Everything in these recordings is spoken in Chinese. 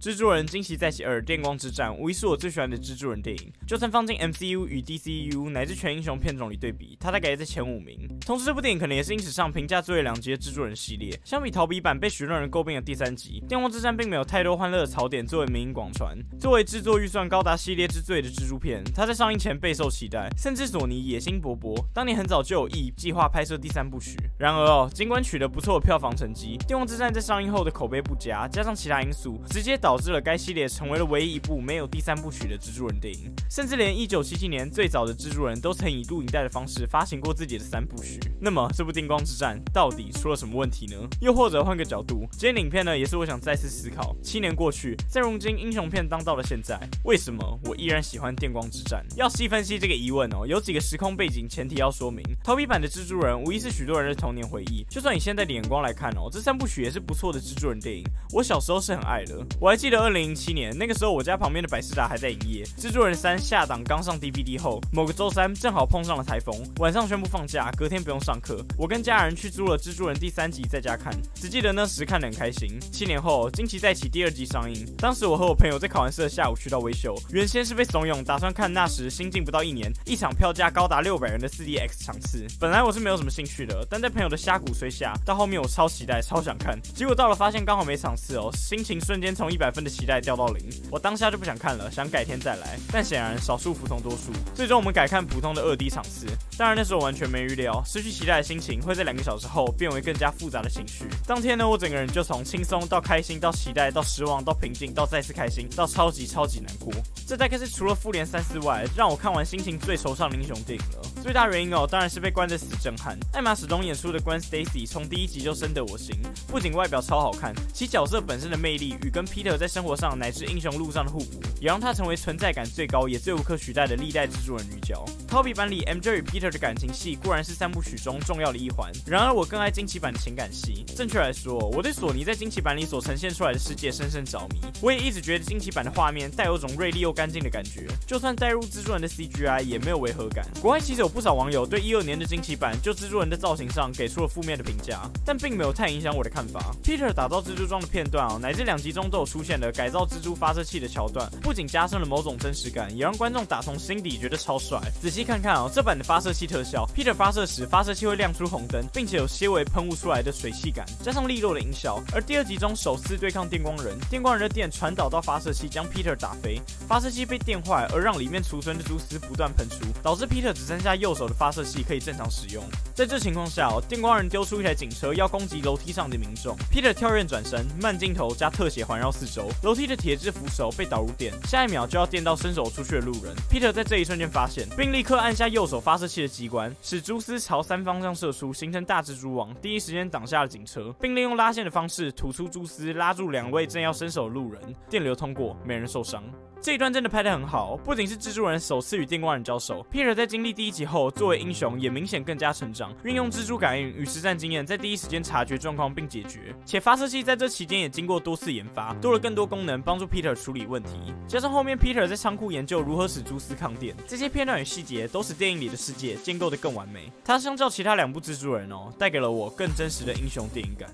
蜘蛛人惊奇再起2：电光之战无疑是我最喜欢的蜘蛛人电影，就算放进 MCU 与 DCU 乃至全英雄片种里对比，它大概也在前5名。同时，这部电影可能也是影史上评价最为两极的蜘蛛人系列。相比逃避版被许多人诟病的第3集，电光之战并没有太多欢乐的槽点作为民营广传。作为制作预算高达系列之最的蜘蛛片，它在上映前备受期待，甚至索尼野心勃勃，当年很早就有意计划拍摄第3部曲。然而尽管取得不错的票房成绩，电光之战在上映后的口碑不佳，加上其他因素，直接导致了该系列成为了唯一一部没有第3部曲的蜘蛛人电影。甚至连1977年最早的蜘蛛人都曾以录影带的方式发行过自己的3部曲。那么这部电光之战到底出了什么问题呢？又或者换个角度，今天影片呢也是我想再次思考，7年过去，在如今英雄片当道的现在，为什么我依然喜欢电光之战？要细分析这个疑问有几个时空背景前提要说明。逃避版的蜘蛛人无疑是许多人的童年回忆，就算以现在的眼光来看这3部曲也是不错的蜘蛛人电影，我小时候是很爱的。我还记得2007年那个时候，我家旁边的百视达还在营业，蜘蛛人3下档刚上 DVD 后，某个周3正好碰上了台风，晚上宣布放假，隔天不用上课，我跟家人去租了蜘蛛人第3集在家看，只记得那时看得很开心。7年后，惊奇再起第2集上映，当时我和我朋友在考完试的下午去到威秀，原先是被怂恿打算看那时新进不到1年，一场票价高达600元的 4DX 场次。本来我是没有什么兴趣的，但在朋友的瞎鼓吹下，到后面我超期待，超想看。结果到了发现刚好没场次心情瞬间从100分的期待掉到0。我当下就不想看了，想改天再来。但显然少数服从多数，最终我们改看普通的2D 场次。当然那时候完全没预料，失去期待的心情会在2个小时后变为更加复杂的情绪。当天呢，我整个人就从轻松到开心，到期待，到失望，到平静，到再次开心，到超级难过。这大概是除了复联3、4外，让我看完心情最惆怅的英雄电影了。最大原因当然是被关着死震撼。艾玛史东演出的Gwen Stacy从第1集就深得我心，不仅外表超好看，其角色本身的魅力与跟 Peter 在生活上乃至英雄路上的互补，也让她成为存在感最高也最无可取代的历代蜘蛛人女角。逃避版里 MJ 与 Peter 的感情戏固然是3部曲中重要的一环，然而我更爱惊奇版的情感戏。正确来说，我对索尼在惊奇版里所呈现出来的世界深深着迷。我也一直觉得惊奇版的画面带有种锐利又干净的感觉，就算带入蜘蛛人的 CGI 也没有违和感。国外其实有不少网友对12年的惊奇版就蜘蛛人的造型上给出了负面的评价，但并没有太影响我的看法。Peter 打造蜘蛛装的片段乃至2集中都有出现了改造蜘蛛发射器的桥段，不仅加深了某种真实感，也让观众打从心底觉得超帅。仔细看看这版的发射器特效 ，Peter 发射时发射器会亮出红灯，并且有些微喷雾出来的水汽感，加上利落的音效。而第2集中首次对抗电光人，电光人的电传导到发射器，将 Peter 打飞，发射器被电坏，而让里面储存的蛛丝不断喷出，导致 Peter 只剩下右手的发射器可以正常使用。在这情况下电光人丢出一台警车要攻击楼梯上的民众 ，Peter 跳跃转身，慢镜头加特写环绕四周，楼梯的铁质扶手被导入电，下一秒就要电到伸手出去的路人。Peter 在这一瞬间发现，并立刻按下右手发射器的机关，使蛛丝朝3方向射出，形成大蜘蛛网，第一时间挡下了警车，并利用拉线的方式吐出蛛丝，拉住2位正要伸手的路人，电流通过，没人受伤。这一段真的拍得很好，不仅是蜘蛛人首次与电光人交手 ，Peter 在经历第1集后，作为英雄也明显更加成长，运用蜘蛛感应与实战经验，在第一时间察觉状况并解决。且发射器在这期间也经过多次研发，多了更多功能帮助 Peter 处理问题。加上后面 Peter 在仓库研究如何使蛛丝抗电，这些片段与细节都使电影里的世界建构得更完美。它相较其他2部蜘蛛人带给了我更真实的英雄电影感。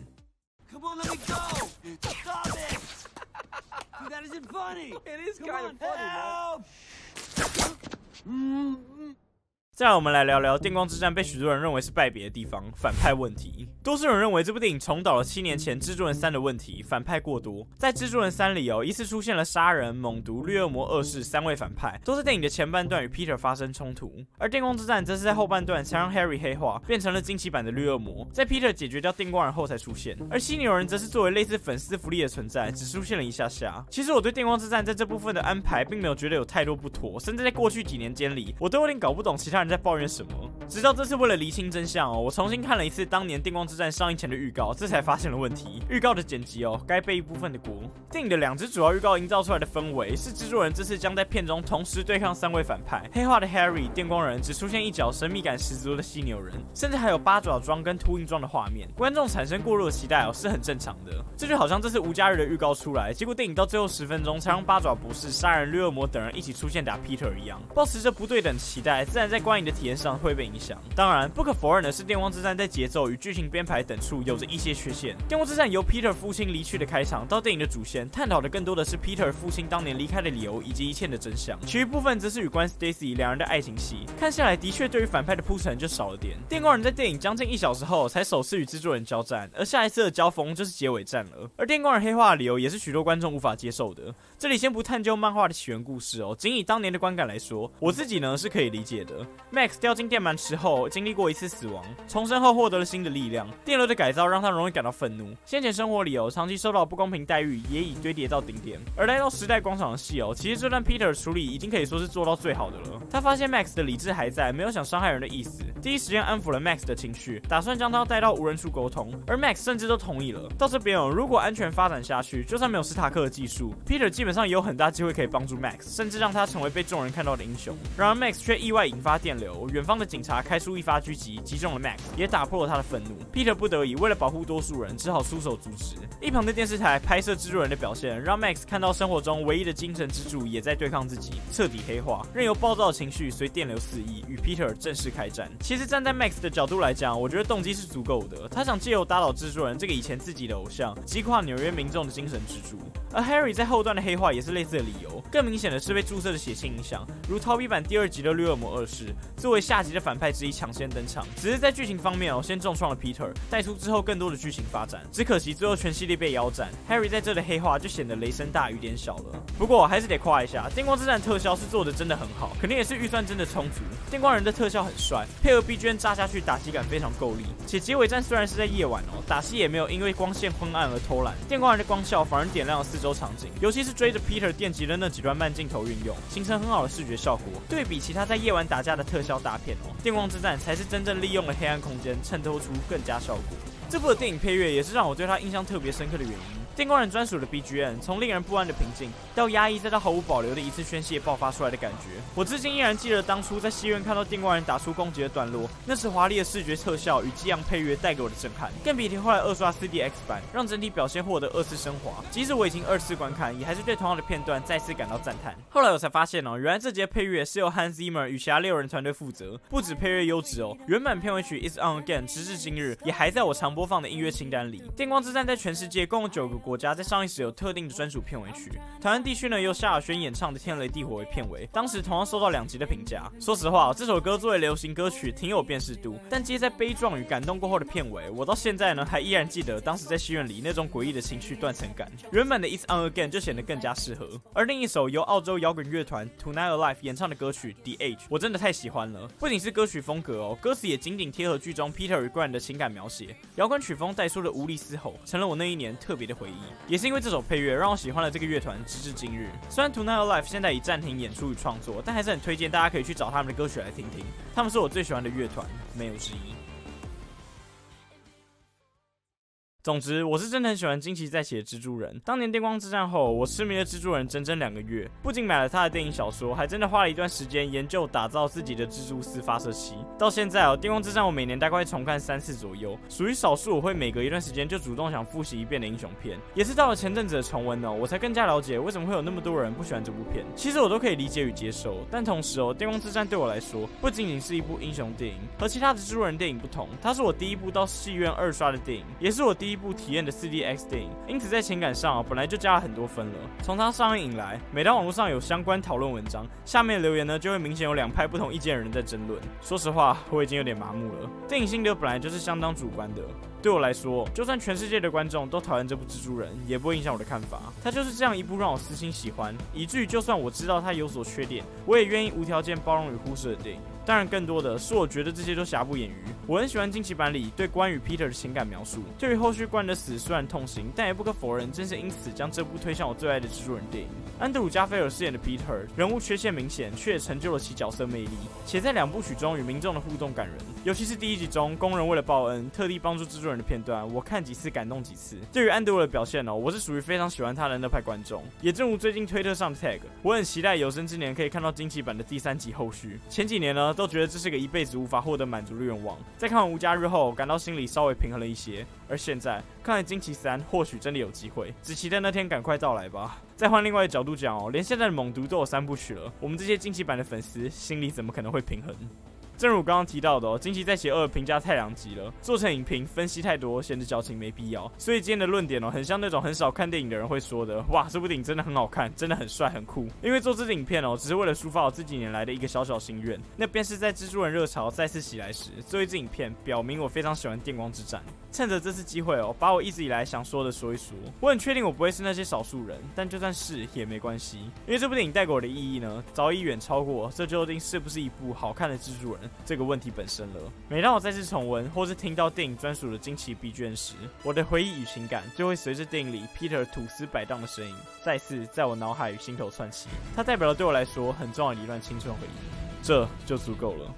Come on, let me go! Stop it! That isn't funny. It is kind of funny, man. 再来，我们来聊聊电光之战被许多人认为是败笔的地方——反派问题。多数人认为这部电影重蹈了7年前蜘蛛人3的问题，反派过多。在蜘蛛人3里依次出现了杀人、猛毒、绿恶魔、恶士3位反派，都在电影的前半段与 Peter 发生冲突。而电光之战则是在后半段才让 Harry 黑化，变成了惊奇版的绿恶魔，在 Peter 解决掉电光人后才出现。而犀牛人则是作为类似粉丝福利的存在，只出现了一下下。其实我对电光之战在这部分的安排并没有觉得有太多不妥，甚至在过去几年间里，我都有点搞不懂其他人在抱怨什么。直到这次为了厘清真相我重新看了一次当年电光之战上映前的预告，这才发现了问题。预告的剪辑该背一部分的锅。电影的2支主要预告营造出来的氛围是蜘蛛人这次将在片中同时对抗3位反派，黑化的 Harry、电光人只出现一角神秘感十足的犀牛人，甚至还有八爪装跟秃鹰装的画面，观众产生过弱的期待是很正常的。这就好像这次无假日的预告出来，结果电影到最后10分钟才让八爪博士、杀人、绿恶魔等人一起出现打 Peter 一样，抱持着不对等期待，自然在观观影的体验上会被影响。当然，不可否认的是，《电光之战》在节奏与剧情编排等处有着一些缺陷。《电光之战》由 Peter 父亲离去的开场到电影的主线，探讨的更多的是 Peter 父亲当年离开的理由以及一切的真相，其余部分则是与关 Stacy 两人的爱情戏。看下来，的确对于反派的铺陈就少了点。电光人在电影将近1小时后才首次与蜘蛛人交战，而下一次的交锋就是结尾战了。而电光人黑化的理由也是许多观众无法接受的。这里先不探究漫画的起源故事哦，仅以当年的观感来说，我自己呢是可以理解的。Max 掉进电鳗池后，经历过一次死亡，重生后获得了新的力量，电流的改造让他容易感到愤怒。先前生活里长期受到不公平待遇也已堆叠到顶点。而来到时代广场的戏其实这段 Peter 的处理已经可以说是做到最好的了。他发现 Max 的理智还在，没有想伤害人的意思，第一时间安抚了 Max 的情绪，打算将他带到无人处沟通，而 Max 甚至都同意了。到这边如果安全发展下去，就算没有史塔克的技术 ，Peter 基本上也有很大机会可以帮助 Max， 甚至让他成为被众人看到的英雄。然而 Max 却意外引发电流，远方的警察开出一发狙击，击中了 Max， 也打破了他的愤怒。Peter 不得已为了保护多数人，只好出手阻止。一旁的电视台拍摄蜘蛛人的表现，让 Max 看到生活中唯一的精神支柱也在对抗自己，彻底黑化，任由暴躁的情绪随电流肆意，与 Peter 正式开战。其实站在 Max 的角度来讲，我觉得动机是足够的，他想借由打倒蜘蛛人这个以前自己的偶像，击垮纽约民众的精神支柱。而 Harry 在后段的黑化也是类似的理由，更明显的是被注射的血清影响，如逃避版第2集的绿恶魔二世，作为下集的反派之一抢先登场。只是在剧情方面先重创了 Peter， 带出之后更多的剧情发展。只可惜最后全系列被腰斩 ，Harry 在这的黑化就显得雷声大雨点小了。不过还是得夸一下，电光之战特效是做的真的很好，肯定也是预算真的充足。电光人的特效很帅，配合 BGM 炸下去，打击感非常够力。且结尾战虽然是在夜晚打戏也没有因为光线昏暗而偷懒，电光人的光效反而点亮了四周场景，尤其是追着 Peter 电击的那几段慢镜头运用，形成很好的视觉效果。对比其他在夜晚打架的特效大片电光之战才是真正利用了黑暗空间，衬托出更加效果。这部的电影配乐也是让我对他印象特别深刻的原因。电光人专属的 BGM， 从令人不安的平静到压抑，再到毫无保留的一次宣泄爆发出来的感觉，我至今依然记得当初在戏院看到电光人打出攻击的段落，那时华丽的视觉特效与激昂配乐带给我的震撼，更比起后来二刷 4DX 版，让整体表现获得2次升华。即使我已经2次观看，也还是对同样的片段再次感到赞叹。后来我才发现原来这节配乐是由 Hans Zimmer 与其他6人团队负责，不止配乐优质原版片尾曲 It's On Again 直至今日也还在我常播放的音乐清单里。电光之战在全世界共有9个国家在上映时有特定的专属片尾曲，台湾地区呢由萧亚轩演唱的《天雷地火》为片尾，当时同样收到2级的评价。说实话，这首歌作为流行歌曲挺有辨识度，但接在悲壮与感动过后的片尾，我到现在呢还依然记得当时在戏院里那种诡异的情绪断层感。原本的 It's On Again 就显得更加适合，而另一首由澳洲摇滚乐团 Tonight Alive 演唱的歌曲 The Age， 我真的太喜欢了。不仅是歌曲风格歌词也紧紧贴合剧中 Peter 与 Gwen 的情感描写，摇滚曲风带出的无力嘶吼，成了我那一年特别的回忆。也是因为这首配乐让我喜欢了这个乐团直至今日。虽然 Tonight Alive 现在已暂停演出与创作，但还是很推荐大家可以去找他们的歌曲来听听，他们是我最喜欢的乐团，没有之一。总之，我是真的很喜欢惊奇再起的蜘蛛人。当年电光之战后，我痴迷了蜘蛛人整整2个月，不仅买了他的电影小说，还真的花了一段时间研究打造自己的蜘蛛丝发射器。到现在电光之战我每年大概会重看3次左右，属于少数我会每隔一段时间就主动想复习一遍的英雄片。也是到了前阵子的重温我才更加了解为什么会有那么多人不喜欢这部片。其实我都可以理解与接受，但同时电光之战对我来说不仅仅是一部英雄电影，和其他的蜘蛛人电影不同，它是我第一部到戏院2刷的电影，也是我第一部体验的 4DX 电影，因此在情感上本来就加了很多分了。从它上映以来，每当网络上有相关讨论文章，下面的留言呢就会明显有2派不同意见的人在争论。说实话，我已经有点麻木了。电影心得本来就是相当主观的，对我来说，就算全世界的观众都讨厌这部蜘蛛人，也不会影响我的看法。它就是这样一部让我私心喜欢，以至于就算我知道它有所缺点，我也愿意无条件包容与忽视的电影。当然，更多的是我觉得这些都瑕不掩瑜。我很喜欢惊奇版里对关于 Peter 的情感描述，对于后续关的死虽然痛心，但也不可否认，正是因此将这部推向我最爱的蜘蛛人电影。安德鲁·加菲尔饰演的 Peter 人物缺陷明显，却也成就了其角色魅力，且在2部曲中与民众的互动感人。尤其是第1集中，工人为了报恩特地帮助蜘蛛人的片段，我看几次感动几次。对于安德鲁的表现我是属于非常喜欢他的那派观众。也正如最近推特上的 tag， 我很期待有生之年可以看到惊奇版的第3集后续。前几年呢，都觉得这是个一辈子无法获得满足的愿望。在看完无家日后，感到心里稍微平衡了一些。而现在看了惊奇3，或许真的有机会，只期待那天赶快到来吧。再换另外一个角度讲连现在的猛毒都有3部曲了，我们这些惊奇版的粉丝心里怎么可能会平衡？正如我刚刚提到的哦，惊奇在邪恶评价太两极了，做成影评分析太多，显得矫情没必要。所以今天的论点哦，很像那种很少看电影的人会说的，哇，这部电影真的很好看，真的很帅很酷。因为做这支影片哦，只是为了抒发我这几年来的一个小小心愿，那便是在蜘蛛人热潮再次袭来时，做一支影片表明我非常喜欢电光之战。趁着这次机会哦，把我一直以来想说的说一说。我很确定我不会是那些少数人，但就算是也没关系，因为这部电影带给我的意义呢，早已远超过这究竟是不是一部好看的蜘蛛人这个问题本身了。每当我再次重温或是听到电影专属的惊奇 BGM 时，我的回忆与情感就会随着电影里 Peter 吐丝摆荡的声音，再次在我脑海与心头窜起。它代表了对我来说很重要的一段青春回忆，这就足够了。